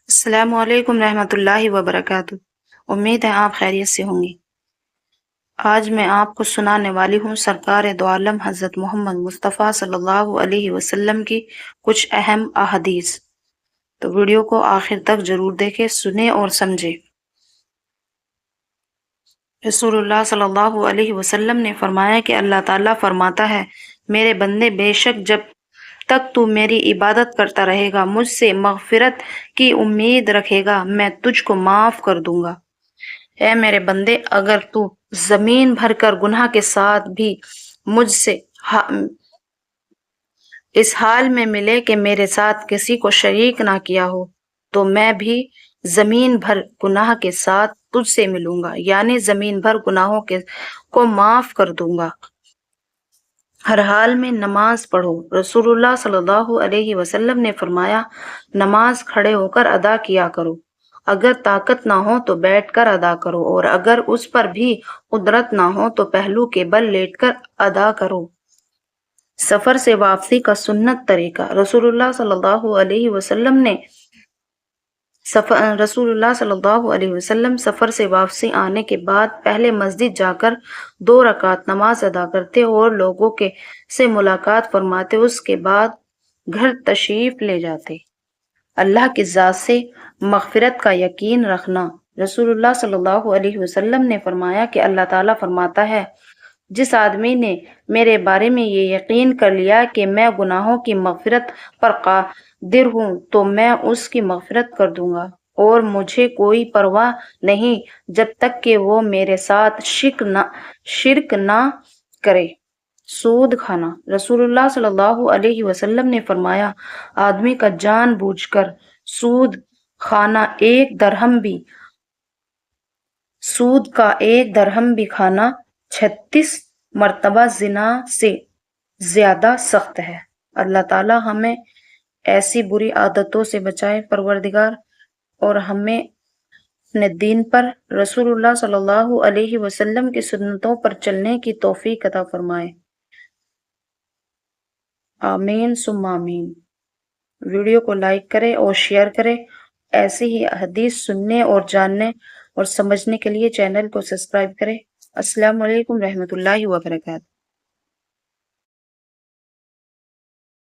السلام علیکم رحمۃ اللہ وبرکاتہ۔ امید ہے آپ خیریت سے ہوں گی۔ آج میں آپ کو سنانے والی ہوں سرکار دو عالم حضرت محمد مصطفیٰ صلی اللہ علیہ وسلم کی کچھ اہم احادیث۔ تو ویڈیو کو آخر تک ضرور دیکھیں، سنیں اور سمجھیں۔ رسول اللہ صلی اللہ علیہ وسلم نے فرمایا کہ اللہ تعالیٰ فرماتا ہے، میرے بندے، بے شک جب تک تو میری عبادت کرتا رہے گا، مجھ سے مغفرت کی امید رکھے گا، میں تجھ کو معاف کر دوں گا۔ اے میرے بندے، اگر تو زمین بھر کر گناہ کے ساتھ بھی مجھ سے اس حال میں ملے کہ میرے ساتھ کسی کو شریک نہ کیا ہو، تو میں بھی زمین بھر گناہ کے ساتھ تجھ سے ملوں گا، یعنی زمین بھر گناہوں کو معاف کر دوں گا۔ ہر حال میں نماز پڑھو۔ رسول اللہ صلی اللہ علیہ وسلم نے فرمایا، نماز کھڑے ہو کر ادا کیا کرو، اگر طاقت نہ ہو تو بیٹھ کر ادا کرو، اور اگر اس پر بھی قدرت نہ ہو تو پہلو کے بل لیٹ کر ادا کرو۔ سفر سے واپسی کا سنت طریقہ۔ رسول اللہ صلی اللہ علیہ وسلم سفر سے واپسی آنے کے بعد پہلے مسجد جا کر 2 رکعت نماز ادا کرتے اور لوگوں سے ملاقات فرماتے، اس کے بعد گھر تشریف لے جاتے۔ اللہ کی ذات سے مغفرت کا یقین رکھنا۔ رسول اللہ صلی اللہ علیہ وسلم نے فرمایا کہ اللہ تعالیٰ فرماتا ہے، جس آدمی نے میرے بارے میں یہ یقین کر لیا کہ میں گناہوں کی مغفرت پر قادر ہوں، تو میں اس کی مغفرت کر دوں گا، اور مجھے کوئی پرواہ نہیں جب تک کہ وہ میرے ساتھ شرک نہ کرے۔ سود کھانا۔ رسول اللہ صلی اللہ علیہ وسلم نے فرمایا، آدمی کا جان بوجھ کر سود کھانا 1 درہم بھی کھانا 36 مرتبہ زنا سے زیادہ سخت ہے۔ اللہ تعالی ہمیں ایسی بری عادتوں سے بچائے پروردگار، اور ہمیں اپنے دین پر رسول اللہ صلی اللہ علیہ وسلم کی سنتوں پر چلنے کی توفیق عطا فرمائے۔ آمین ثم آمین۔ ویڈیو کو لائک کریں اور شیئر کریں۔ ایسی ہی حدیث سننے اور جاننے اور سمجھنے کے لیے چینل کو سبسکرائب کریں۔ السلام علیکم رحمۃ اللہ وبرکاتہ۔